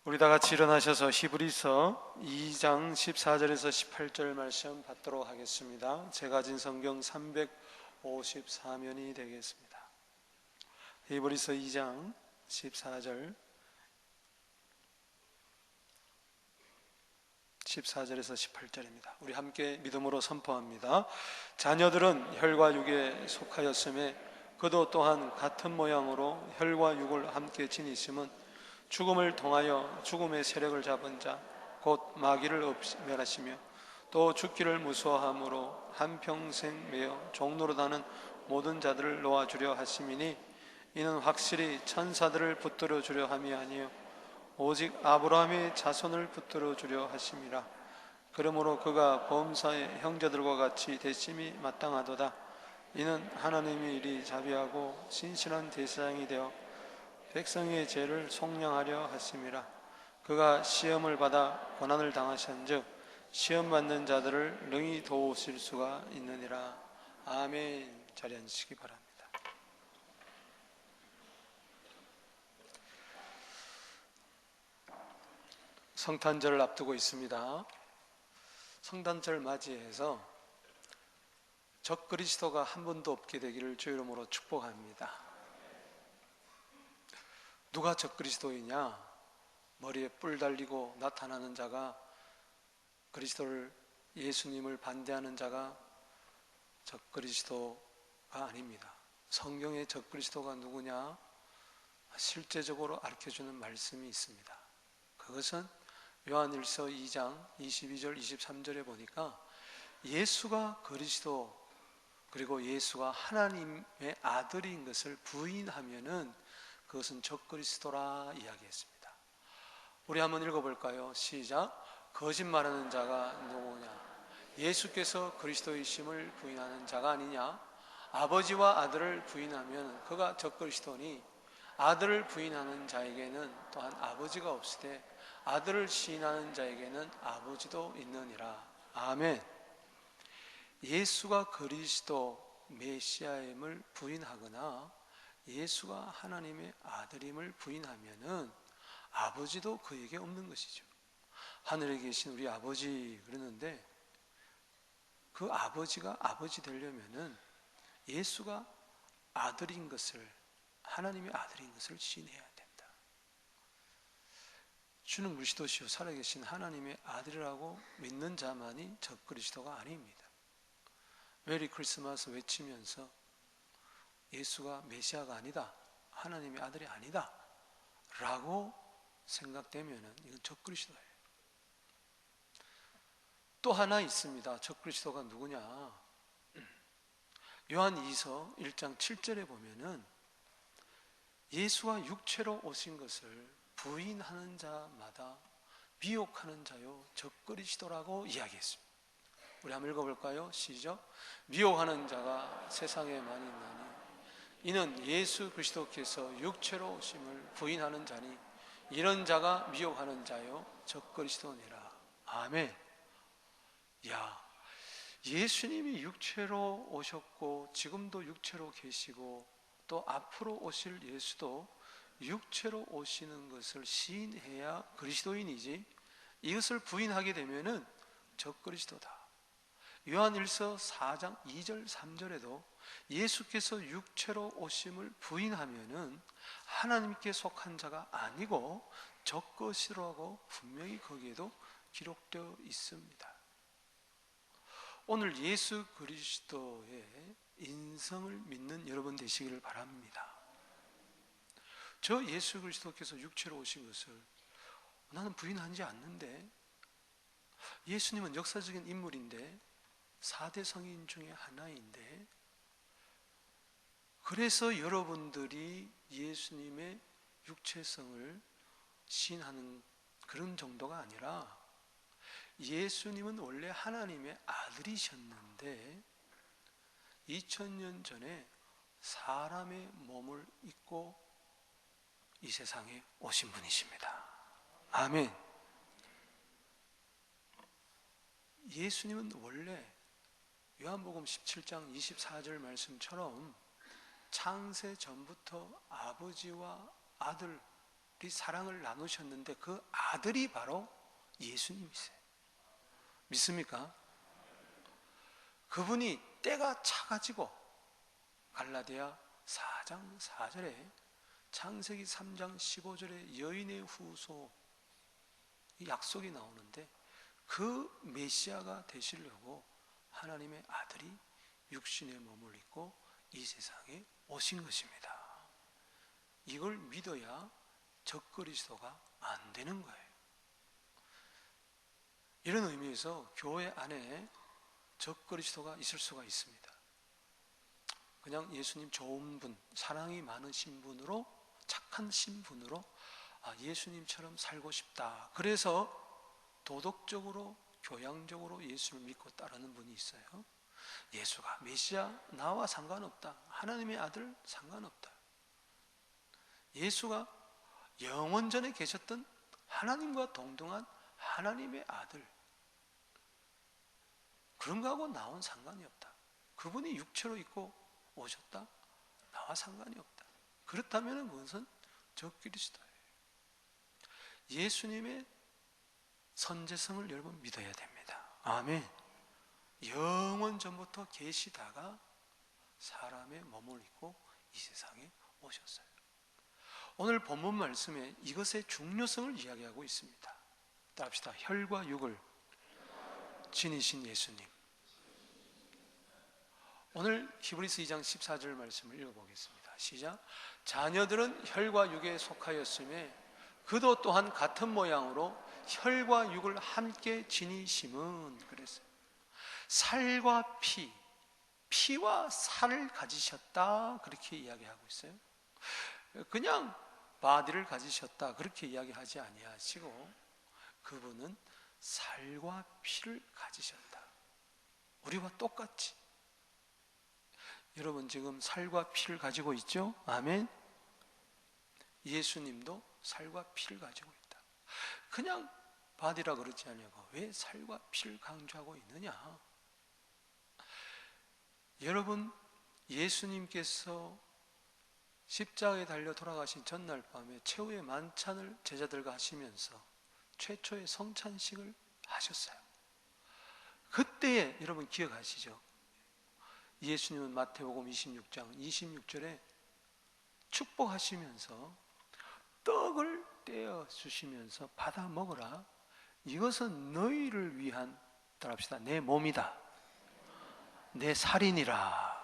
우리 다 같이 일어나셔서 히브리서 2장 14절에서 18절 말씀 받도록 하겠습니다. 제가 진 성경 354면이 되겠습니다. 히브리서 2장 14절에서 18절입니다. 우리 함께 믿음으로 선포합니다. 자녀들은 혈과 육에 속하였음에 그도 또한 같은 모양으로 혈과 육을 함께 지니심은 죽음을 통하여 죽음의 세력을 잡은 자 곧 마귀를 멸하시며 또 죽기를 무서워함으로 한평생 매여 종노릇하는 모든 자들을 놓아주려 하심이니 이는 확실히 천사들을 붙들어 주려 함이 아니요 오직 아브라함의 자손을 붙들어 주려 하심이라. 그러므로 그가 범사의 형제들과 같이 대심이 마땅하도다. 이는 하나님의 일이 자비하고 신실한 대제사장이 되어 백성의 죄를 속량하려 하심이라. 그가 시험을 받아 고난을 당하신즉 시험 받는 자들을 능히 도우실 수가 있느니라. 아멘. 자리에 앉으시기 바랍니다. 성탄절을 앞두고 있습니다. 성탄절 맞이해서 적그리스도가 한 분도 없게 되기를 주 이름으로 축복합니다. 누가 적그리스도이냐? 머리에 뿔 달리고 나타나는 자가, 그리스도를, 예수님을 반대하는 자가 적그리스도가 아닙니다. 성경의 적그리스도가 누구냐? 실제적으로 알려주는 말씀이 있습니다. 그것은 요한일서 2장 22절 23절에 보니까 예수가 그리스도, 그리고 예수가 하나님의 아들인 것을 부인하면은 그것은 적그리스도라 이야기했습니다. 우리 한번 읽어볼까요? 시작. 거짓말하는 자가 누구냐? 예수께서 그리스도이심을 부인하는 자가 아니냐? 아버지와 아들을 부인하면 그가 적그리스도니 아들을 부인하는 자에게는 또한 아버지가 없으되 아들을 시인하는 자에게는 아버지도 있느니라. 아멘. 예수가 그리스도 메시아임을 부인하거나 예수가 하나님의 아들임을 부인하면은 아버지도 그에게 없는 것이죠. 하늘에 계신 우리 아버지 그러는데 그 아버지가 아버지 되려면은 예수가 아들인 것을, 하나님의 아들인 것을 시인해야 된다. 주는 그리스도시요 살아계신 하나님의 아들이라고 믿는 자만이 적그리스도가 아닙니다. 메리 크리스마스 외치면서 예수가 메시아가 아니다, 하나님의 아들이 아니다 라고 생각되면 이건 적그리스도예요. 또 하나 있습니다. 적그리스도가 누구냐? 요한 2서 1장 7절에 보면은 예수가 육체로 오신 것을 부인하는 자마다 미혹하는 자요 적그리스도라고 이야기했습니다. 우리 한번 읽어볼까요? 시작. 미혹하는 자가 세상에 많이 있나니 이는 예수 그리스도께서 육체로 오심을 부인하는 자니 이런 자가 미혹하는 자요 적그리스도니라. 아멘. 야, 예수님이 육체로 오셨고 지금도 육체로 계시고 또 앞으로 오실 예수도 육체로 오시는 것을 시인해야 그리스도인이지, 이것을 부인하게 되면은 적그리스도다. 요한일서 4장 2절 3절에도 예수께서 육체로 오심을 부인하면은 하나님께 속한 자가 아니고 적그리스도라고 분명히 거기에도 기록되어 있습니다. 오늘 예수 그리스도의 인성을 믿는 여러분 되시기를 바랍니다. 저 예수 그리스도께서 육체로 오신 것을 나는 부인하지 않는데, 예수님은 역사적인 인물인데 4대 성인 중에 하나인데, 그래서 여러분들이 예수님의 육체성을 시인하는 그런 정도가 아니라 예수님은 원래 하나님의 아들이셨는데 2000년 전에 사람의 몸을 입고 이 세상에 오신 분이십니다. 아멘. 예수님은 원래 요한복음 17장 24절 말씀처럼 창세 전부터 아버지와 아들, 사랑을 나누셨는데 그 아들이 바로 예수님이세요. 믿습니까? 그분이 때가 차가지고 갈라디아 4장 4절에 창세기 3장 15절에 여인의 후손 약속이 나오는데 그 메시아가 되시려고 하나님의 아들이 육신의 몸을 입고 이 세상에 오신 것입니다. 이걸 믿어야 적그리스도가 안 되는 거예요. 이런 의미에서 교회 안에 적그리스도가 있을 수가 있습니다. 그냥 예수님 좋은 분, 사랑이 많으신 분으로, 착한 신분으로 예수님처럼 살고 싶다. 그래서 도덕적으로, 교양적으로 예수를 믿고 따르는 분이 있어요. 예수가 메시아, 나와 상관없다. 하나님의 아들 상관없다. 예수가 영원전에 계셨던 하나님과 동등한 하나님의 아들, 그런 거하고 나와 상관이 없다. 그분이 육체로 있고 오셨다? 나와 상관이 없다. 그렇다면 그것은 적그리스도예요. 예수님의 선제성을 여러분 믿어야 됩니다. 아멘. 영원 전부터 계시다가 사람의 몸을 입고 이 세상에 오셨어요. 오늘 본문 말씀에 이것의 중요성을 이야기하고 있습니다. 따라합시다. 혈과 육을 지니신 예수님. 오늘 히브리서 2장 14절 말씀을 읽어보겠습니다. 시작. 자녀들은 혈과 육에 속하였음에 그도 또한 같은 모양으로 혈과 육을 함께 지니심은, 그랬어요. 살과 피, 피와 살을 가지셨다, 그렇게 이야기하고 있어요. 그냥 바디를 가지셨다 그렇게 이야기하지 아니하시고 그분은 살과 피를 가지셨다. 우리와 똑같이. 여러분 지금 살과 피를 가지고 있죠? 아멘. 예수님도 살과 피를 가지고 있다. 그냥 바디라 그러지 않냐고. 왜 살과 피를 강조하고 있느냐? 여러분, 예수님께서 십자가에 달려 돌아가신 전날 밤에 최후의 만찬을 제자들과 하시면서 최초의 성찬식을 하셨어요. 그때에 여러분 기억하시죠? 예수님은 마태복음 26장 26절에 축복하시면서 떡을 떼어 주시면서 받아 먹으라. 이것은 너희를 위한, 따라합시다, 내 몸이다. 내 살이니라.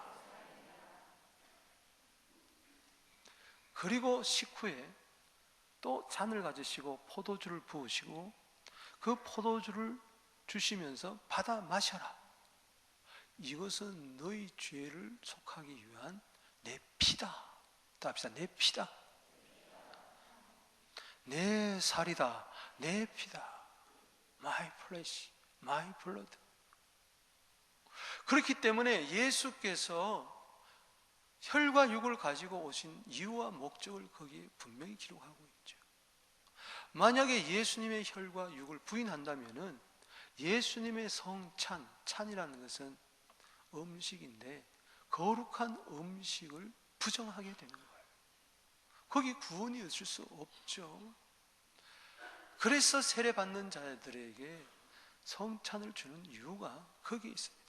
그리고 식후에 또 잔을 가지시고 포도주를 부으시고 그 포도주를 주시면서 받아 마셔라. 이것은 너희 죄를 속하기 위한 내 피다. 또 합시다. 내 피다. 내 살이다. 내 피다. My flesh, my blood. 그렇기 때문에 예수께서 혈과 육을 가지고 오신 이유와 목적을 거기에 분명히 기록하고 있죠. 만약에 예수님의 혈과 육을 부인한다면 예수님의 성찬, 찬이라는 것은 음식인데 거룩한 음식을 부정하게 되는 거예요. 거기 구원이 있을 수 없죠. 그래서 세례받는 자들에게 성찬을 주는 이유가 거기에 있습니다.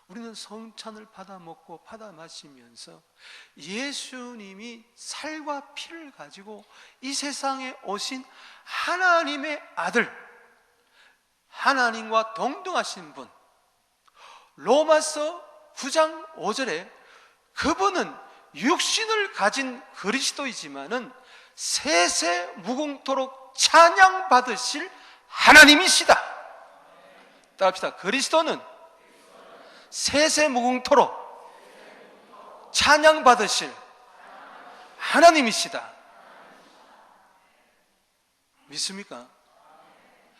우리는 성찬을 받아 먹고 받아 마시면서 예수님이 살과 피를 가지고 이 세상에 오신 하나님의 아들, 하나님과 동등하신 분, 로마서 9장 5절에 그분은 육신을 가진 그리스도이지만은 세세 무궁토록 찬양받으실 하나님이시다. 따라합시다. 그리스도는 세세 무궁토록 찬양받으실 하나님이시다. 믿습니까?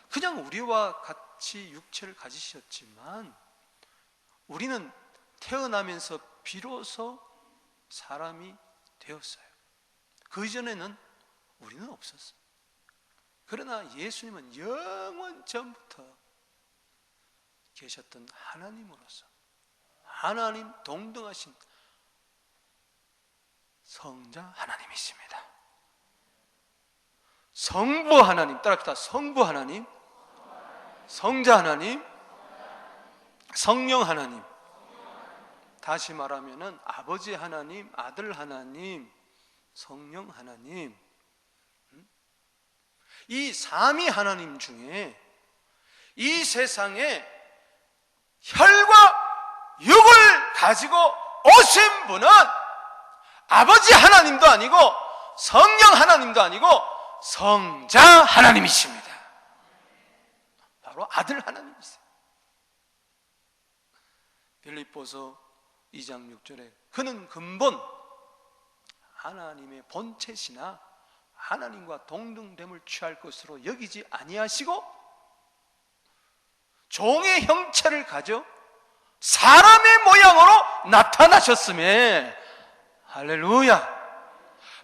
그냥 우리와 같이 육체를 가지셨지만 우리는 태어나면서 비로소 사람이 되었어요. 그 이전에는 우리는 없었어요. 그러나 예수님은 영원 전부터 계셨던 하나님으로서 하나님 동등하신 성자 하나님이십니다. 성부 하나님, 따라합시다. 성부 하나님, 성자 하나님, 성령 하나님. 다시 말하면은 아버지 하나님, 아들 하나님, 성령 하나님, 이 삼위 하나님 중에 이 세상에 혈과 육을 가지고 오신 분은 아버지 하나님도 아니고 성령 하나님도 아니고 성자 하나님이십니다. 바로 아들 하나님이세요. 빌립보서 2장 6절에 그는 근본 하나님의 본체시나 하나님과 동등됨을 취할 것으로 여기지 아니하시고 종의 형체를 가져 사람의 모양으로 나타나셨음에, 할렐루야,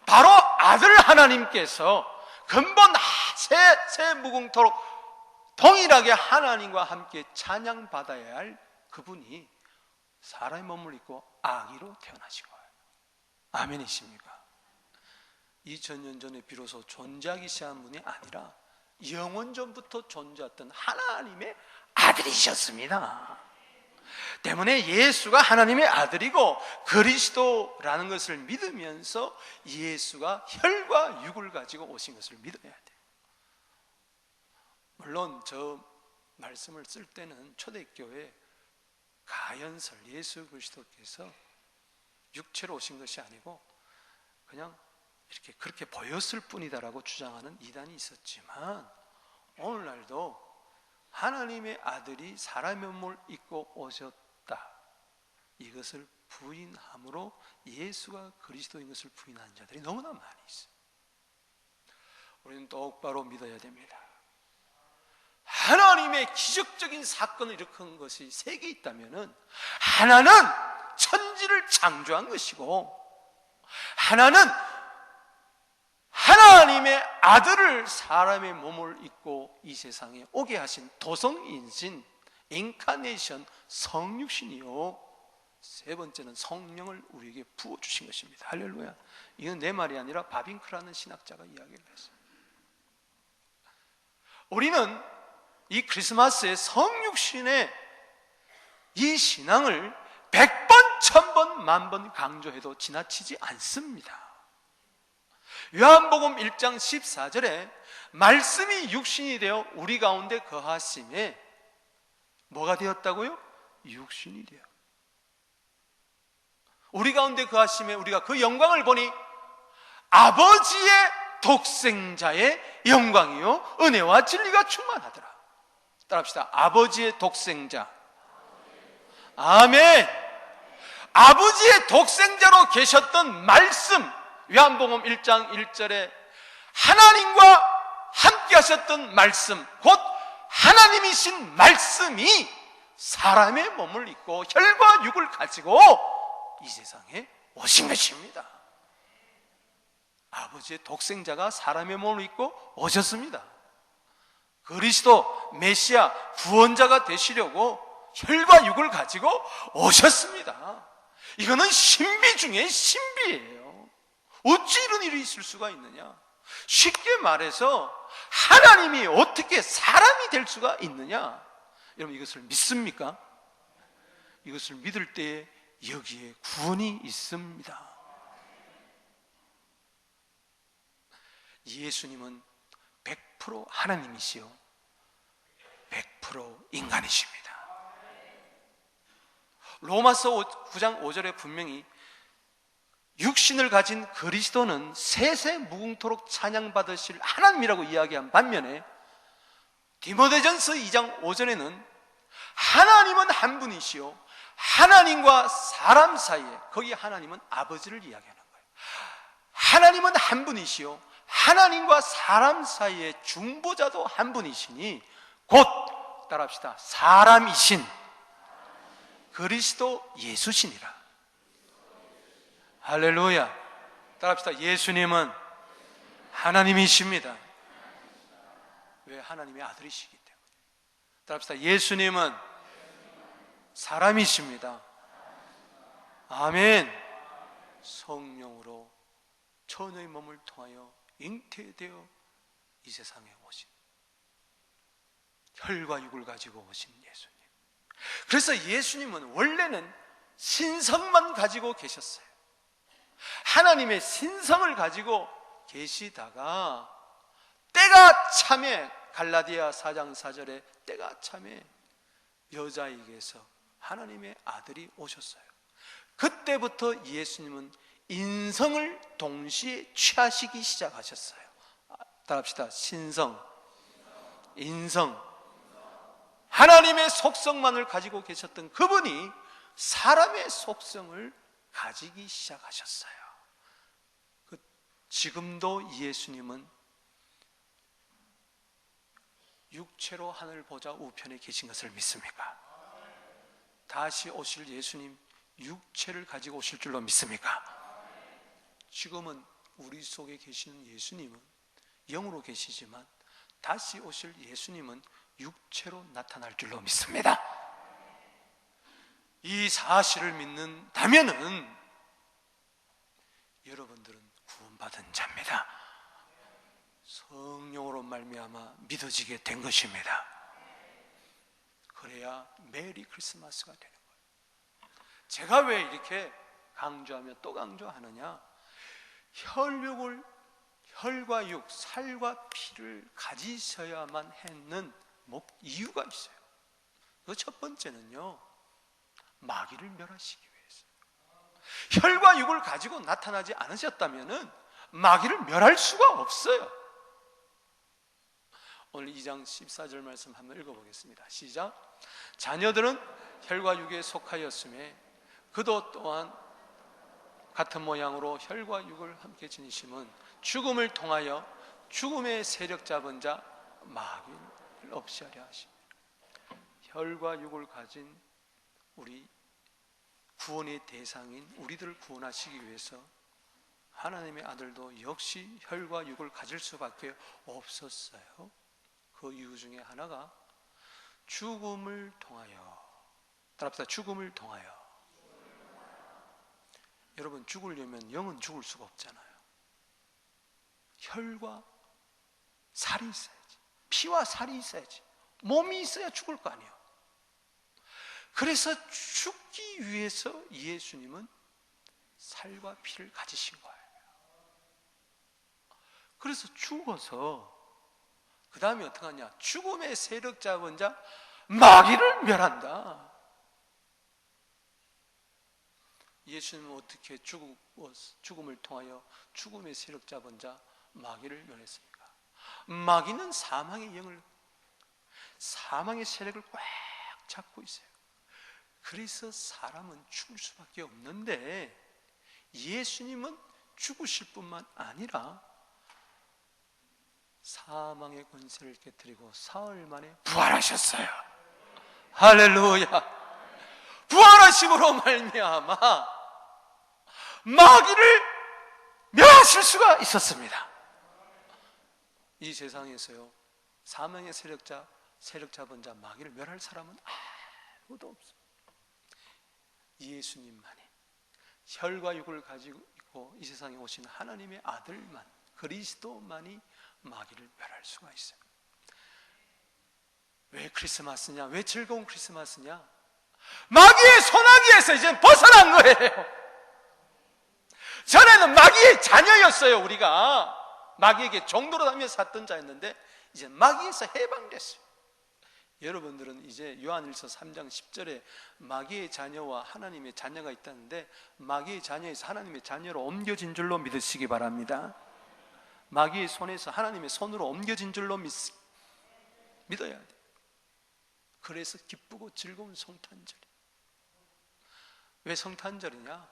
바로 아들 하나님께서 근본 새 무궁토록 동일하게 하나님과 함께 찬양받아야 할 그분이 사람의 몸을 입고 아기로 태어나시고, 아멘이십니까? 2000년 전에 비로소 존재하기 시작한 분이 아니라 영원 전부터 존재했던 하나님의 아들이셨습니다. 때문에 예수가 하나님의 아들이고 그리스도라는 것을 믿으면서 예수가 혈과 육을 가지고 오신 것을 믿어야 돼요. 물론 저 말씀을 쓸 때는 초대교회 가연설, 예수 그리스도께서 육체로 오신 것이 아니고 그냥 이렇게 그렇게 보였을 뿐이다라고 주장하는 이단이 있었지만, 오늘날도 하나님의 아들이 사람의 몸을 입고 오셨다, 이것을 부인함으로 예수가 그리스도인 것을 부인하는 자들이 너무나 많이 있어요. 우리는 똑바로 믿어야 됩니다. 하나님의 기적적인 사건을 일으킨 것이 세 개 있다면 하나는 천지를 창조한 것이고, 하나는 하나님의 아들을 사람의 몸을 입고 이 세상에 오게 하신 도성인신 인카네이션 성육신이요, 세 번째는 성령을 우리에게 부어주신 것입니다. 할렐루야. 이건 내 말이 아니라 바빙크라는 신학자가 이야기를 했어요. 우리는 이 크리스마스의 성육신의 이 신앙을 100번, 1000번, 만번 강조해도 지나치지 않습니다. 요한복음 1장 14절에 말씀이 육신이 되어 우리 가운데 거하심에 뭐가 되었다고요? 육신이 되어 우리 가운데 거하심에 우리가 그 영광을 보니 아버지의 독생자의 영광이요 은혜와 진리가 충만하더라. 따라합시다. 아버지의 독생자. 아멘. 아버지의 독생자로 계셨던 말씀, 요한복음 1장 1절에 하나님과 함께 하셨던 말씀, 곧 하나님이신 말씀이 사람의 몸을 입고 혈과 육을 가지고 이 세상에 오신 것입니다. 아버지의 독생자가 사람의 몸을 입고 오셨습니다. 그리스도 메시아 구원자가 되시려고 혈과 육을 가지고 오셨습니다. 이거는 신비 중에 신비예요. 어찌 이런 일이 있을 수가 있느냐? 쉽게 말해서 하나님이 어떻게 사람이 될 수가 있느냐? 여러분, 이것을 믿습니까? 이것을 믿을 때에 여기에 구원이 있습니다. 예수님은 100% 하나님이시요 100% 인간이십니다. 로마서 9장 5절에 분명히 육신을 가진 그리스도는 세세 무궁토록 찬양받으실 하나님이라고 이야기한 반면에 디모데전서 2장 5절에는 하나님은 한 분이시요 하나님과 사람 사이에, 거기 하나님은 아버지를 이야기하는 거예요. 하나님은 한 분이시요 하나님과 사람 사이의 중보자도 한 분이시니 곧 따라합시다. 사람이신 그리스도 예수시니라. 할렐루야. 따라합시다. 예수님은 하나님이십니다. 왜? 하나님의 아들이시기 때문에. 따라합시다. 예수님은 사람이십니다. 아멘. 성령으로 천의 몸을 통하여 잉태되어 이 세상에 오신, 혈과 육을 가지고 오신 예수님. 그래서 예수님은 원래는 신성만 가지고 계셨어요. 하나님의 신성을 가지고 계시다가 때가 참에, 갈라디아 4장 4절에 때가 참에 여자에게서 하나님의 아들이 오셨어요. 그때부터 예수님은 인성을 동시에 취하시기 시작하셨어요. 따라합시다. 신성, 인성. 하나님의 속성만을 가지고 계셨던 그분이 사람의 속성을 가지기 시작하셨어요. 지금도 예수님은 육체로 하늘 보좌 우편에 계신 것을 믿습니까? 다시 오실 예수님 육체를 가지고 오실 줄로 믿습니까? 지금은 우리 속에 계시는 예수님은 영으로 계시지만 다시 오실 예수님은 육체로 나타날 줄로 믿습니다. 이 사실을 믿는다면은 여러분들은 구원받은 자입니다. 성령으로 말미암아 믿어지게 된 것입니다. 그래야 메리 크리스마스가 되는 거예요. 제가 왜 이렇게 강조하며 또 강조하느냐? 혈과 육, 살과 피를 가지셔야만 했는 이유가 있어요. 그 첫 번째는요, 마귀를 멸하시기 위해서. 혈과 육을 가지고 나타나지 않으셨다면 마귀를 멸할 수가 없어요. 오늘 2장 14절 말씀 한번 읽어보겠습니다. 시작. 자녀들은 혈과 육에 속하였음에 그도 또한 같은 모양으로 혈과 육을 함께 지니심은 죽음을 통하여 죽음의 세력 잡은 자 마귀를 없이하려 하십니다. 혈과 육을 가진 우리 구원의 대상인 우리들을 구원하시기 위해서 하나님의 아들도 역시 혈과 육을 가질 수밖에 없었어요. 그 이유 중에 하나가 죽음을 통하여. 따라합시다. 죽음을 통하여. 여러분, 죽으려면 영은 죽을 수가 없잖아요. 혈과 살이 있어야지, 피와 살이 있어야지, 몸이 있어야 죽을 거 아니에요. 그래서 죽기 위해서 예수님은 살과 피를 가지신 거예요. 그래서 죽어서 그 다음에 어떻게 하냐? 죽음의 세력 잡은 자 마귀를 멸한다. 예수님은 어떻게 죽음을 통하여 죽음의 세력 잡은 자 마귀를 멸했습니까? 마귀는 사망의 세력을 꽉 잡고 있어요. 그래서 사람은 죽을 수밖에 없는데 예수님은 죽으실 뿐만 아니라 사망의 권세를 깨뜨리고 사흘 만에 부활하셨어요. 할렐루야. 부활하심으로 말미암아 마귀를 멸하실 수가 있었습니다. 이 세상에서요, 사망의 세력 잡은 자 마귀를 멸할 사람은 아무도 없어요. 예수님만이, 혈과 육을 가지고 있고 이 세상에 오신 하나님의 아들만, 그리스도만이 마귀를 멸할 수가 있어요. 왜 크리스마스냐? 왜 즐거운 크리스마스냐? 마귀의 소나기에서 이제 벗어난 거예요. 전에는 마귀의 자녀였어요. 우리가 마귀에게 종로로 다니며 샀던 자였는데 이제 마귀에서 해방됐어요. 여러분들은 이제 요한일서 3장 10절에 마귀의 자녀와 하나님의 자녀가 있다는데 마귀의 자녀에서 하나님의 자녀로 옮겨진 줄로 믿으시기 바랍니다. 마귀의 손에서 하나님의 손으로 옮겨진 줄로 믿어야 돼요. 그래서 기쁘고 즐거운 성탄절이. 왜 성탄절이냐?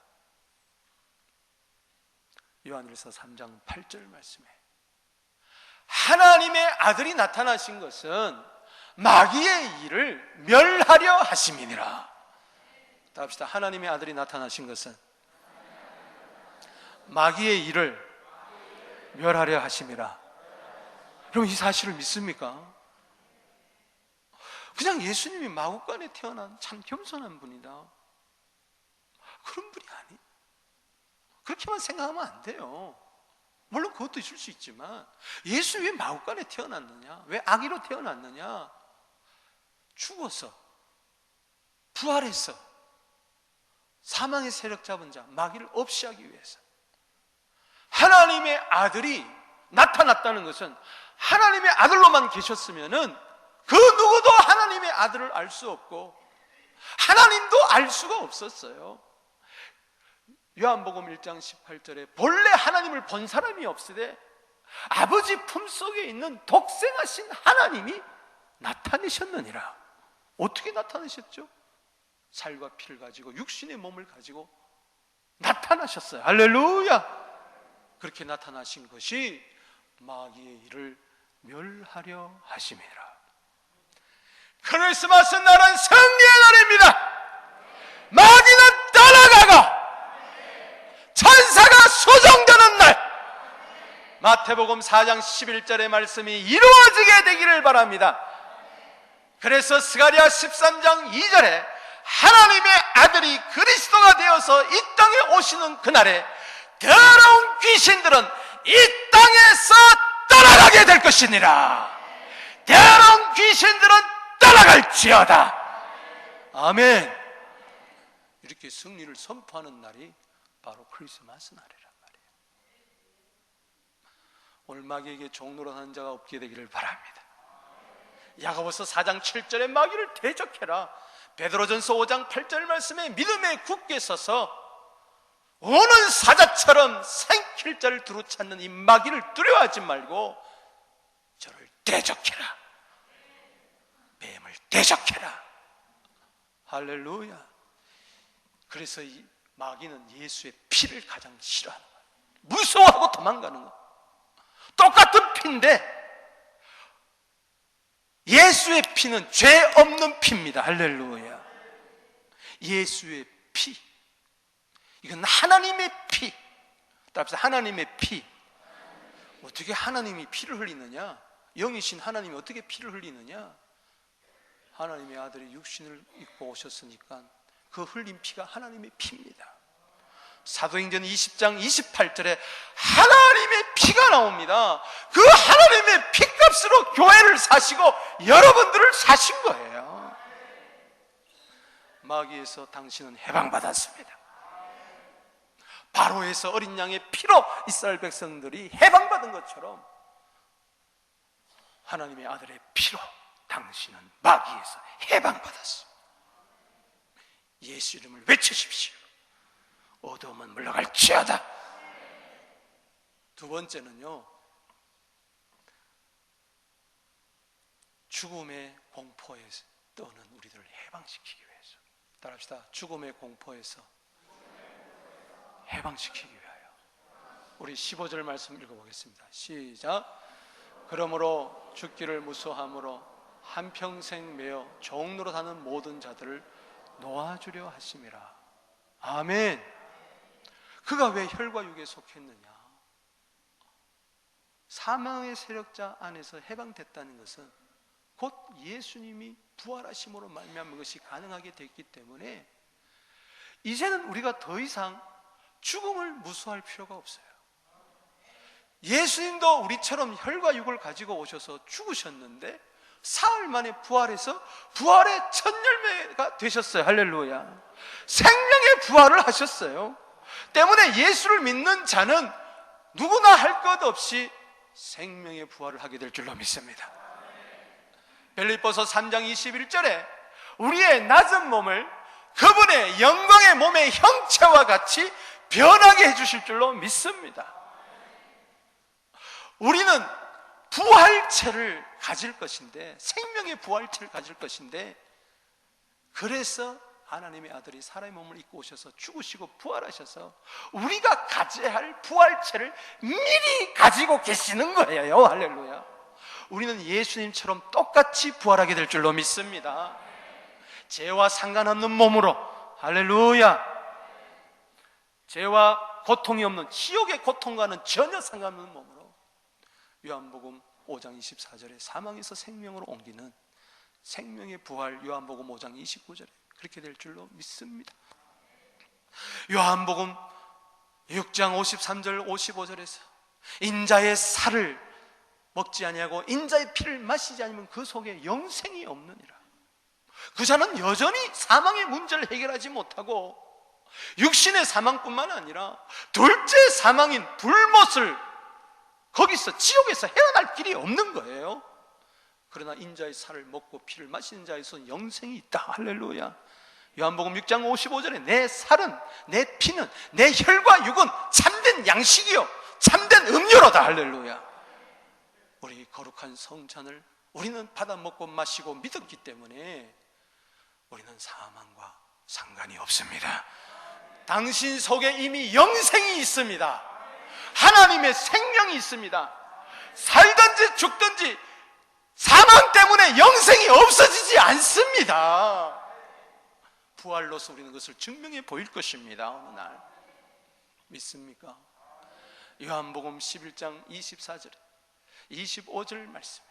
요한일서 3장 8절 말씀에 하나님의 아들이 나타나신 것은 마귀의 일을 멸하려 하심이니라. 답시다. 하나님의 아들이 나타나신 것은 마귀의 일을 멸하려 하심이라. 그럼 이 사실을 믿습니까? 그냥 예수님이 마구간에 태어난 참 겸손한 분이다, 그런 분이 아니. 그렇게만 생각하면 안 돼요. 물론 그것도 있을 수 있지만 예수 왜 마구간에 태어났느냐? 왜 아기로 태어났느냐? 죽어서 부활해서 사망의 세력 잡은 자 마귀를 없이 하기 위해서 하나님의 아들이 나타났다는 것은 하나님의 아들로만 계셨으면은 그 누구도 하나님의 아들을 알 수 없고 하나님도 알 수가 없었어요. 요한복음 1장 18절에 본래 하나님을 본 사람이 없으되 아버지 품속에 있는 독생하신 하나님이 나타내셨느니라. 어떻게 나타내셨죠? 살과 피를 가지고 육신의 몸을 가지고 나타나셨어요. 할렐루야. 그렇게 나타나신 것이 마귀의 일을 멸하려 하심이라. 크리스마스 날은 승리의 날입니다. 마귀는 떠나가고 천사가 수종되는 날, 마태복음 4장 11절의 말씀이 이루어지게 되기를 바랍니다. 그래서 스가랴 13장 2절에 하나님의 아들이 그리스도가 되어서 이 땅에 오시는 그날에 더러운 귀신들은 이 땅에서 떠나가게 될 것이니라. 더러운 귀신들은 떠나갈지어다. 아멘. 이렇게 승리를 선포하는 날이 바로 크리스마스 날이란 말이에요. 오늘 마귀에게 종노릇하는 자가 없게 되기를 바랍니다. 야고보서 4장 7절에 마귀를 대적해라. 베드로전서 5장 8절 말씀에 믿음에 굳게 서서 오는 사자처럼 생킬자를 두루찾는 이 마귀를 두려워하지 말고 저를 대적해라. 뱀을 대적해라. 할렐루야. 그래서 이 마귀는 예수의 피를 가장 싫어하는 거예요. 무서워하고 도망가는 거예요. 똑같은 피인데 예수의 피는 죄 없는 피입니다. 할렐루야. 예수의 피, 이건 하나님의 피. 따라서 하나님의 피. 어떻게 하나님이 피를 흘리느냐? 영이신 하나님이 어떻게 피를 흘리느냐? 하나님의 아들이 육신을 입고 오셨으니까 그 흘린 피가 하나님의 피입니다. 사도행전 20장 28절에 하나님의 피가 나옵니다. 그 하나님의 피값으로 교회를 사시고 여러분들을 사신 거예요. 마귀에서 당신은 해방받았습니다. 바로에서 어린 양의 피로 이스라엘 백성들이 해방받은 것처럼 하나님의 아들의 피로 당신은 마귀에서 해방받았습니다. 예수 이름을 외치십시오. 어두움은 물러갈지어다. 두 번째는요, 죽음의 공포에서 떠는 우리들을 해방시키기 위해서. 따라합시다. 죽음의 공포에서 해방시키기 위하여. 우리 15절 말씀 읽어보겠습니다. 시작. 그러므로 죽기를 무서워함으로 한평생 매어 종로로 사는 모든 자들을 놓아주려 하심이라. 아멘. 그가 왜 혈과 육에 속했느냐? 사망의 세력자 안에서 해방됐다는 것은 곧 예수님이 부활하심으로 말미암은 것이 가능하게 됐기 때문에 이제는 우리가 더 이상 죽음을 무서워할 필요가 없어요. 예수님도 우리처럼 혈과 육을 가지고 오셔서 죽으셨는데 사흘 만에 부활해서 부활의 첫 열매가 되셨어요. 할렐루야. 생명의 부활을 하셨어요. 때문에 예수를 믿는 자는 누구나 할 것 없이 생명의 부활을 하게 될 줄로 믿습니다. 빌립보서 3장 21절에 우리의 낮은 몸을 그분의 영광의 몸의 형체와 같이 변하게 해주실 줄로 믿습니다. 우리는 부활체를 가질 것인데, 생명의 부활체를 가질 것인데, 그래서 하나님의 아들이 사람의 몸을 입고 오셔서 죽으시고 부활하셔서 우리가 가져야 할 부활체를 미리 가지고 계시는 거예요. 할렐루야. 우리는 예수님처럼 똑같이 부활하게 될 줄로 믿습니다. 죄와 상관없는 몸으로. 할렐루야. 죄와 고통이 없는 지옥의 고통과는 전혀 상관없는 몸으로 요한복음 5장 24절에 사망에서 생명으로 옮기는 생명의 부활, 요한복음 5장 29절에 그렇게 될 줄로 믿습니다. 요한복음 6장 53절 55절에서 인자의 살을 먹지 아니하고 인자의 피를 마시지 않으면 그 속에 영생이 없느니라. 그 자는 여전히 사망의 문제를 해결하지 못하고 육신의 사망뿐만 아니라 둘째 사망인 불못을 거기서 지옥에서 헤어날 길이 없는 거예요. 그러나 인자의 살을 먹고 피를 마시는 자에서는 영생이 있다. 할렐루야. 요한복음 6장 55절에 내 살은, 내 피는, 내 혈과 육은 참된 양식이요 참된 음료로다. 할렐루야. 우리 거룩한 성찬을 우리는 받아 먹고 마시고 믿었기 때문에 우리는 사망과 상관이 없습니다. 당신 속에 이미 영생이 있습니다. 하나님의 생명이 있습니다. 살든지 죽든지 사망 때문에 영생이 없어지지 않습니다. 부활로서 우리는 그것을 증명해 보일 것입니다. 어느 날 믿습니까? 요한복음 11장 24절 25절 말씀에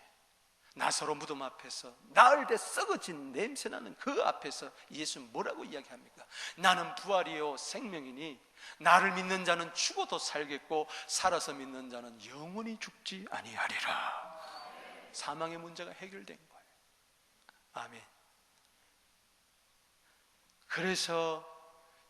나사로 무덤 앞에서 나흘 돼 썩어진 냄새나는 그 앞에서 예수는 뭐라고 이야기합니까? 나는 부활이요 생명이니 나를 믿는 자는 죽어도 살겠고 살아서 믿는 자는 영원히 죽지 아니하리라. 사망의 문제가 해결된 거예요. 아멘. 그래서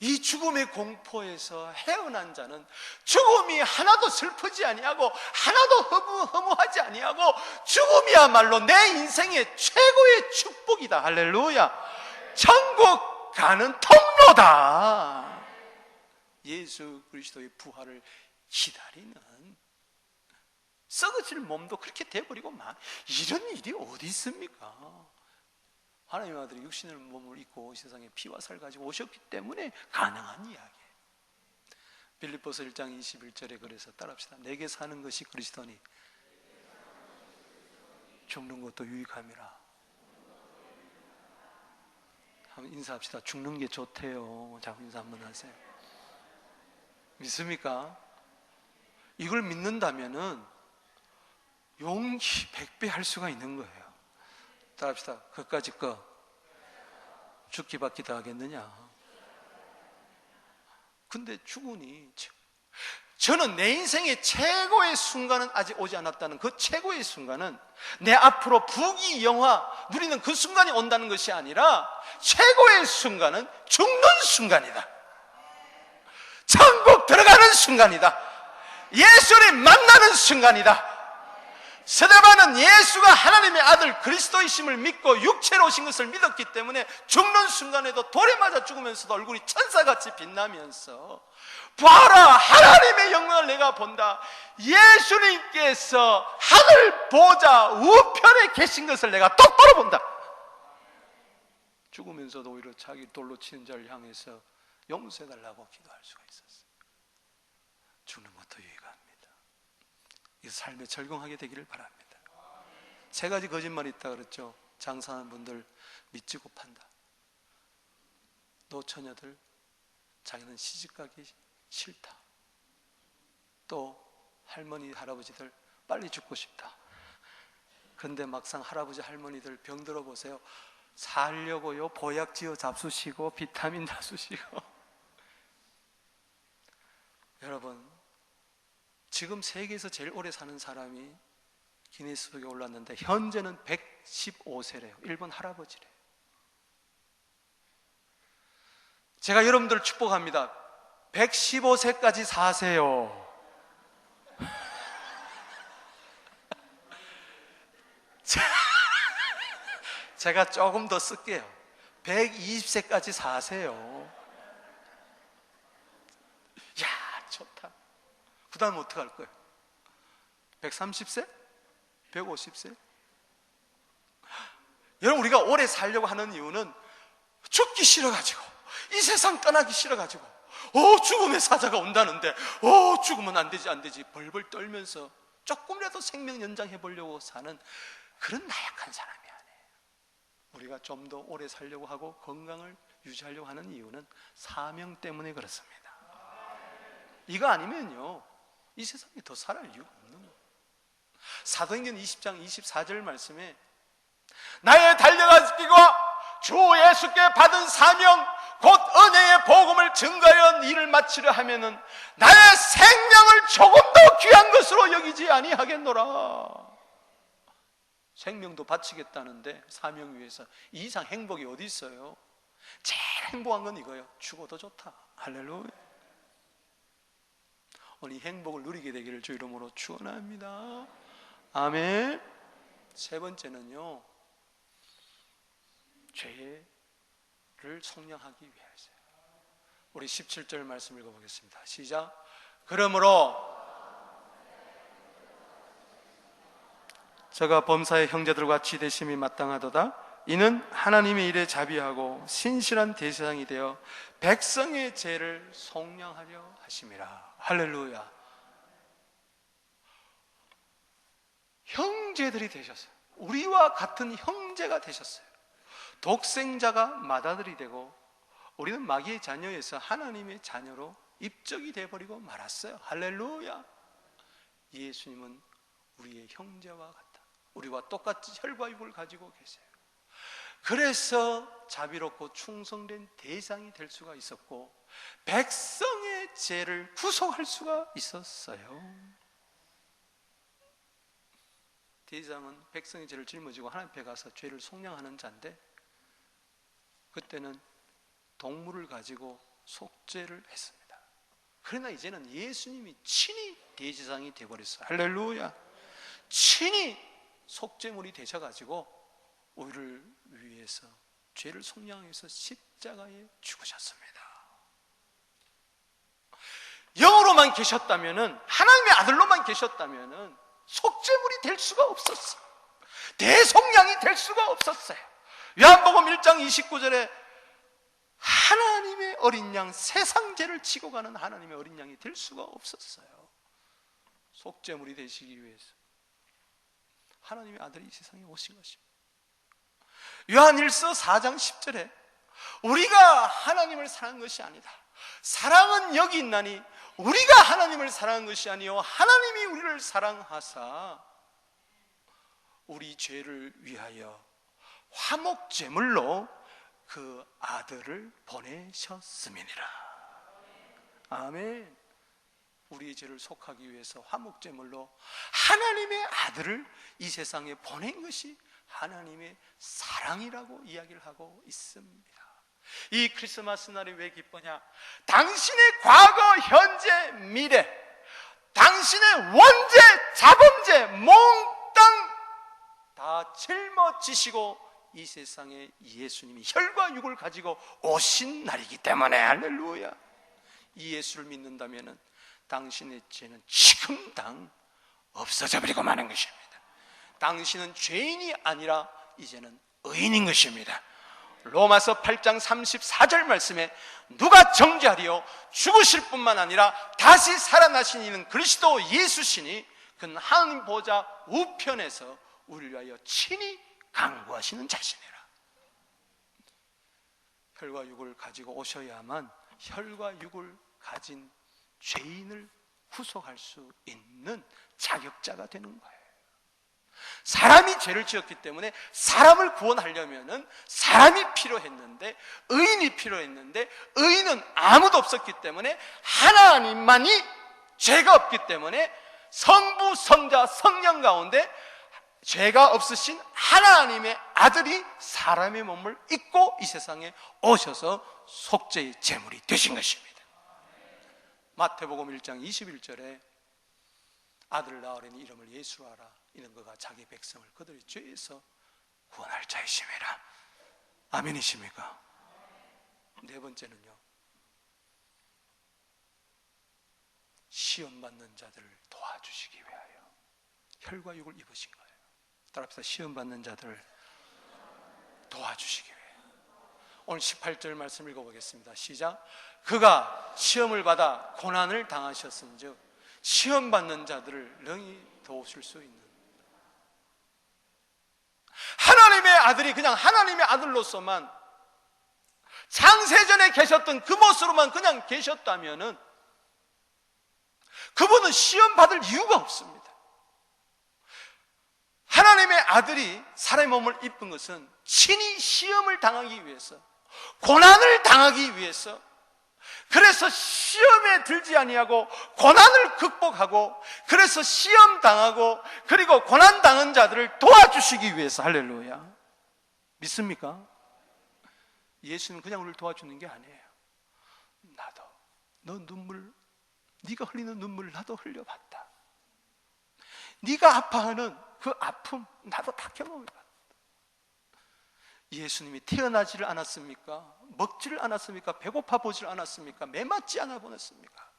이 죽음의 공포에서 헤어난 자는 죽음이 하나도 슬프지 아니하고 하나도 허무하지 아니하고 죽음이야말로 내 인생의 최고의 축복이다. 할렐루야. 천국 가는 통로다. 예수 그리스도의 부활을 기다리는 썩어질 몸도 그렇게 돼버리고 이런 일이 어디 있습니까? 하나님의 아들이 육신의 몸을 입고 이 세상에 피와 살 가지고 오셨기 때문에 가능한 이야기예요. 빌립보서 1장 21절에 그래서 따라합시다. 내게 사는 것이 그리스도니 죽는 것도 유익함이라. 한번 인사합시다. 죽는 게 좋대요. 자, 인사 한번 하세요. 믿습니까? 이걸 믿는다면은 용기 100배 할 수가 있는 거예요. 따라합시다. 그까짓 거 죽기 받기 다 하겠느냐? 근데 죽으니 저는 내 인생의 최고의 순간은 아직 오지 않았다는 그 최고의 순간은 내 앞으로 부귀영화 누리는 그 순간이 온다는 것이 아니라 최고의 순간은 죽는 순간이다. 천국 들어가는 순간이다. 예수를 만나는 순간이다. 스데반은 예수가 하나님의 아들 그리스도이심을 믿고 육체로 오신 것을 믿었기 때문에 죽는 순간에도 돌에 맞아 죽으면서도 얼굴이 천사같이 빛나면서 봐라, 하나님의 영광을 내가 본다. 예수님께서 하늘 보좌 우편에 계신 것을 내가 똑바로 본다. 죽으면서도 오히려 자기 돌로 치는 자를 향해서 용서해달라고 기도할 수가 있었어요. 죽는 것도 유익합니다. 이 삶에 적용하게 되기를 바랍니다. 세 가지 거짓말이 있다 그랬죠. 장사하는 분들 믿지고 판다. 노처녀들 자기는 시집가기 싫다. 또 할머니 할아버지들 빨리 죽고 싶다. 그런데 막상 할아버지 할머니들 병들어 보세요. 살려고요 보약지어 잡수시고 비타민 잡수시고. 여러분, 지금 세계에서 제일 오래 사는 사람이 기네스북에 올랐는데 현재는 115세래요. 일본 할아버지래요. 제가 여러분들 축복합니다. 115세까지 사세요. 제가 조금 더 쓸게요. 120세까지 사세요. 야, 좋다. 그 다음 어떻게 할 거예요? 130세? 150세? 여러분, 우리가 오래 살려고 하는 이유는 죽기 싫어가지고, 이 세상 떠나기 싫어가지고, 죽음의 사자가 온다는데 죽으면 안 되지 벌벌 떨면서 조금이라도 생명 연장해 보려고 사는 그런 나약한 사람이 아니에요. 우리가 좀 더 오래 살려고 하고 건강을 유지하려고 하는 이유는 사명 때문에 그렇습니다. 이거 아니면요 이 세상에 더 살아갈 이유가 없는 거예요. 사도행전 20장 24절 말씀에 나의 달려가기와 주 예수께 받은 사명 곧 은혜의 복음을 증거하여 일을 마치려 하면은 나의 생명을 조금도 귀한 것으로 여기지 아니하겠노라. 생명도 바치겠다는데 사명 위해서 이 이상 행복이 어디 있어요? 제일 행복한 건 이거예요. 죽어도 좋다. 할렐루야. 오늘 이 행복을 누리게 되기를 주 이름으로 축원합니다. 아멘. 세 번째는요, 죄를 속량하기 위해서요. 우리 17절 말씀 읽어보겠습니다. 시작. 그러므로 저가 범사의 형제들과 같이 되심이 마땅하도다. 이는 하나님의 일에 자비하고 신실한 대제사장이 되어 백성의 죄를 속량하려 하심이라. 할렐루야. 형제들이 되셨어요. 우리와 같은 형제가 되셨어요. 독생자가 맏아들이 되고 우리는 마귀의 자녀에서 하나님의 자녀로 입적이 되어버리고 말았어요. 할렐루야. 예수님은 우리의 형제와 같다. 우리와 똑같이 혈과 육을 가지고 계세요. 그래서 자비롭고 충성된 대장이 될 수가 있었고 백성의 죄를 구속할 수가 있었어요. 대장은 백성의 죄를 짊어지고 하나님 앞에 가서 죄를 속량하는 자인데, 그때는 동물을 가지고 속죄를 했습니다. 그러나 이제는 예수님이 친히 대제사장이 되어버렸어요. 할렐루야. 친히 속죄물이 되셔가지고 우리를 위해서 죄를 속량해서 십자가에 죽으셨습니다. 영으로만 계셨다면은, 하나님의 아들로만 계셨다면은 속죄물이 될 수가 없었어요. 대속량이 될 수가 없었어요. 요한복음 1장 29절에 하나님의 어린 양, 세상 죄를 지고 가는 하나님의 어린 양이 될 수가 없었어요. 속죄물이 되시기 위해서 하나님의 아들이 이 세상에 오신 것입니다. 요한일서 4장 10절에 우리가 하나님을 사랑한 것이 아니다. 사랑은 여기 있나니 우리가 하나님을 사랑한 것이 아니요 하나님이 우리를 사랑하사 우리 죄를 위하여 화목제물로 그 아들을 보내셨음이니라. 아멘. 우리의 죄를 속하기 위해서 화목제물로 하나님의 아들을 이 세상에 보낸 것이 하나님의 사랑이라고 이야기를 하고 있습니다. 이 크리스마스 날이 왜 기쁘냐? 당신의 과거, 현재, 미래, 당신의 원죄, 자범죄 몽땅 다 짊어지시고 이 세상에 예수님이 혈과 육을 가지고 오신 날이기 때문에, 할렐루야. 이 예수를 믿는다면 당신의 죄는 지금 당 없어져 버리고 마는 것입니다. 당신은 죄인이 아니라 이제는 의인인 것입니다. 로마서 8장 34절 말씀에 누가 정죄하리요? 죽으실 뿐만 아니라 다시 살아나신 이는 그리스도 예수시니 그는 하나님 보좌 우편에서 우리를 위하여 친히 강구하시는 자시니라. 혈과 육을 가지고 오셔야만 혈과 육을 가진 죄인을 구속할 수 있는 자격자가 되는 거예요. 사람이 죄를 지었기 때문에 사람을 구원하려면 사람이 필요했는데, 의인이 필요했는데 의인은 아무도 없었기 때문에, 하나님만이 죄가 없기 때문에 성부, 성자, 성령 가운데 죄가 없으신 하나님의 아들이 사람의 몸을 입고 이 세상에 오셔서 속죄의 제물이 되신 것입니다. 마태복음 1장 21절에 아들을 낳으려니 이름을 예수로 하라. 이는 그가 자기 백성을 그들의 죄에서 구원할 자이심이라. 아멘이십니까? 네 번째는요, 시험받는 자들을 도와주시기 위하여 혈과 육을 입으신 거예요. 따라합시다. 시험받는 자들을 도와주시기 위해. 오늘 18절 말씀 읽어보겠습니다. 시작. 그가 시험을 받아 고난을 당하셨은즉 시험받는 자들을 능히 도우실 수 있는, 하나님의 아들이 그냥 하나님의 아들로서만 창세전에 계셨던 그 모습으로만 그냥 계셨다면은 그분은 시험받을 이유가 없습니다. 하나님의 아들이 사람의 몸을 입은 것은 친히 시험을 당하기 위해서, 고난을 당하기 위해서, 그래서 시험에 들지 아니하고 고난을 극복하고, 그래서 시험 당하고 그리고 고난 당한 자들을 도와주시기 위해서. 할렐루야. 믿습니까? 예수는 그냥 우리를 도와주는 게 아니에요. 나도 너 눈물, 네가 흘리는 눈물 나도 흘려봤다. 네가 아파하는 그 아픔 나도 다 경험해봤다. 예수님이 태어나지를 않았습니까? 먹지를 않았습니까? 배고파 보지를 않았습니까? 매맞지 않아 보냈습니까?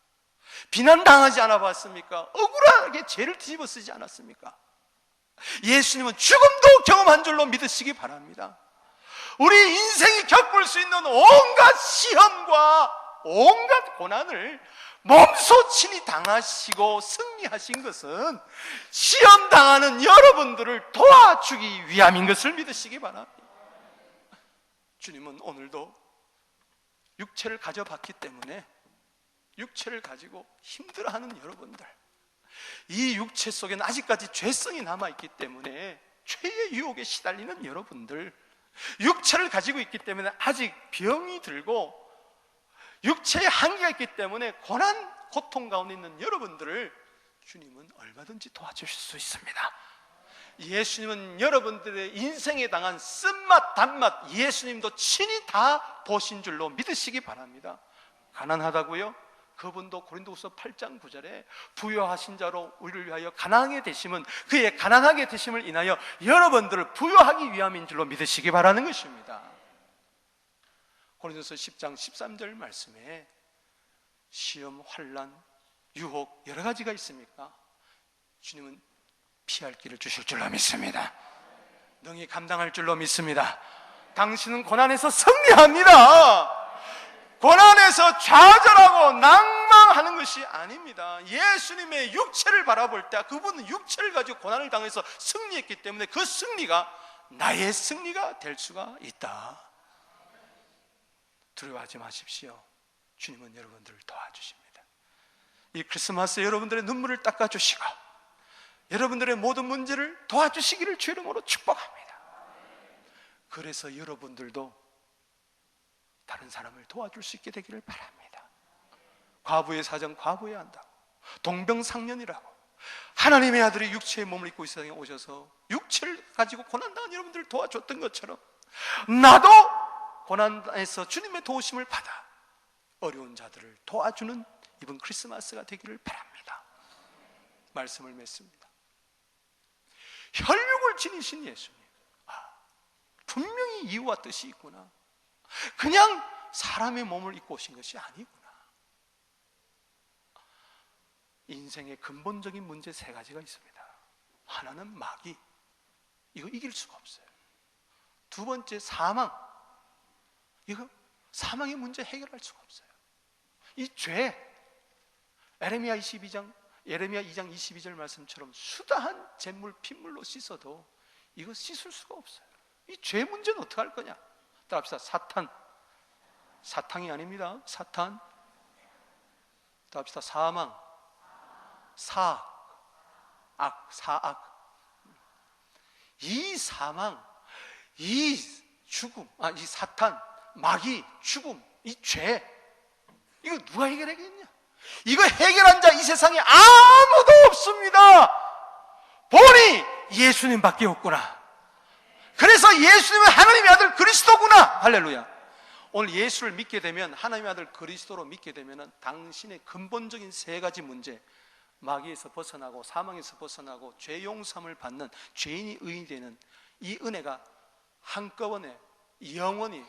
비난당하지 않아 봤습니까? 억울하게 죄를 뒤집어 쓰지 않았습니까? 예수님은 죽음도 경험한 줄로 믿으시기 바랍니다. 우리 인생이 겪을 수 있는 온갖 시험과 온갖 고난을 몸소 친히 당하시고 승리하신 것은 시험 당하는 여러분들을 도와주기 위함인 것을 믿으시기 바랍니다. 주님은 오늘도 육체를 가져봤기 때문에 육체를 가지고 힘들어하는 여러분들, 이 육체 속에는 아직까지 죄성이 남아있기 때문에 죄의 유혹에 시달리는 여러분들, 육체를 가지고 있기 때문에 아직 병이 들고 육체에 한계가 있기 때문에 고난, 고통 가운데 있는 여러분들을 주님은 얼마든지 도와주실 수 있습니다. 예수님은 여러분들의 인생에 당한 쓴맛, 단맛 예수님도 친히 다 보신 줄로 믿으시기 바랍니다. 가난하다고요? 그분도 고린도후서 8장 9절에 부유하신 자로 우리를 위하여 가난하게 되심은 그의 가난하게 되심을 인하여 여러분들을 부유하기 위함인 줄로 믿으시기 바라는 것입니다. 고린도서 10장 13절 말씀에 시험, 환난, 유혹 여러 가지가 있습니까? 주님은 피할 길을 주실 줄로 믿습니다. 능히 감당할 줄로 믿습니다. 당신은 고난에서 승리합니다. 고난에서 좌절하고 낭망하는 것이 아닙니다. 예수님의 육체를 바라볼 때 그분은 육체를 가지고 고난을 당해서 승리했기 때문에 그 승리가 나의 승리가 될 수가 있다. 두려워하지 마십시오. 주님은 여러분들을 도와주십니다. 이 크리스마스에 여러분들의 눈물을 닦아주시고 여러분들의 모든 문제를 도와주시기를 주 이름으로 축복합니다. 그래서 여러분들도 다른 사람을 도와줄 수 있게 되기를 바랍니다. 과부의 사정 과부해야 한다고, 동병상련이라고 하나님의 아들이 육체의 몸을 입고 이 세상에 오셔서 육체를 가지고 고난당한 여러분들을 도와줬던 것처럼 나도 고난에서 주님의 도우심을 받아 어려운 자들을 도와주는 이번 크리스마스가 되기를 바랍니다. 말씀을 맺습니다. 혈육을 지니신 예수님, 분명히 이유와 뜻이 있구나. 그냥 사람의 몸을 입고 오신 것이 아니구나. 인생의 근본적인 문제 세 가지가 있습니다. 하나는 마귀, 이거 이길 수가 없어요. 두 번째 사망, 이거 사망의 문제 해결할 수가 없어요. 이 죄, 예레미야 2장 22절 말씀처럼 수다한 잿물 핏물로 씻어도 이거 씻을 수가 없어요. 이 죄 문제는 어떻게 할 거냐? 따라합시다. 사탕이 아닙니다. 사탄. 따라합시다. 사망, 사악. 이 사망, 이 죽음, 이 사탄, 마귀, 죽음, 이 죄, 이거 누가 해결하겠냐? 이거 해결한 자 이 세상에 아무도 없습니다. 보니 예수님밖에 없구나. 그래서 예수님은 하나님의 아들 그리스도구나. 할렐루야. 오늘 예수를 믿게 되면, 하나님의 아들 그리스도로 믿게 되면 당신의 근본적인 세 가지 문제, 마귀에서 벗어나고 사망에서 벗어나고 죄 용서함을 받는 죄인이 의인이 되는 이 은혜가 한꺼번에 영원히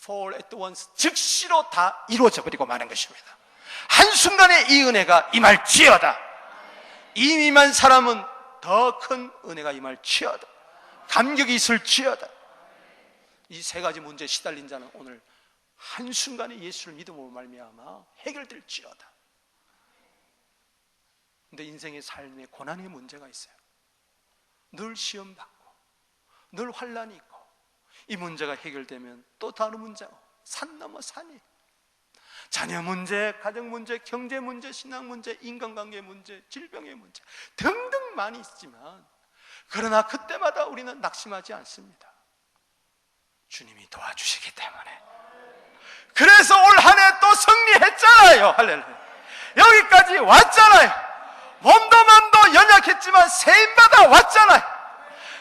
for at once 즉시로 다 이루어져 버리고 마는 것입니다. 한순간에 이 은혜가 임할지어다. 이미 임한 사람은 더 큰 은혜가 임할지어다. 감격이 있을지어다. 이 세 가지 문제에 시달린 자는 오늘 한순간에 예수를 믿음으로 말미암아 해결될지어다. 근데 인생의 삶에 고난의 문제가 있어요. 늘 시험받고 늘 환난이 있고, 이 문제가 해결되면 또 다른 문제고 산 넘어 산이, 자녀 문제, 가정 문제, 경제 문제, 신앙 문제, 인간관계 문제, 질병의 문제 등등 많이 있지만, 그러나 그때마다 우리는 낙심하지 않습니다. 주님이 도와주시기 때문에, 그래서 올 한 해 또 승리했잖아요. 할렐루야. 여기까지 왔잖아요. 몸도 마음도 연약했지만 세임받아 왔잖아요.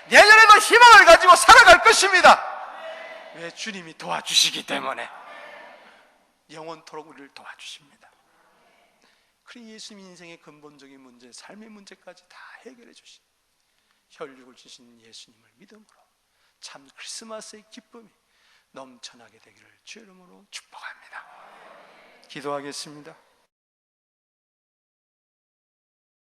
내년에도 희망을 가지고 살아갈 것입니다. 왜? 주님이 도와주시기 때문에. 영원토록 우리를 도와주십니다. 그리고 예수님 인생의 근본적인 문제, 삶의 문제까지 다 해결해 주신, 혈육을 주신 예수님을 믿음으로 참 크리스마스의 기쁨이 넘쳐나게 되기를 주의 이름으로 축복합니다. 기도하겠습니다.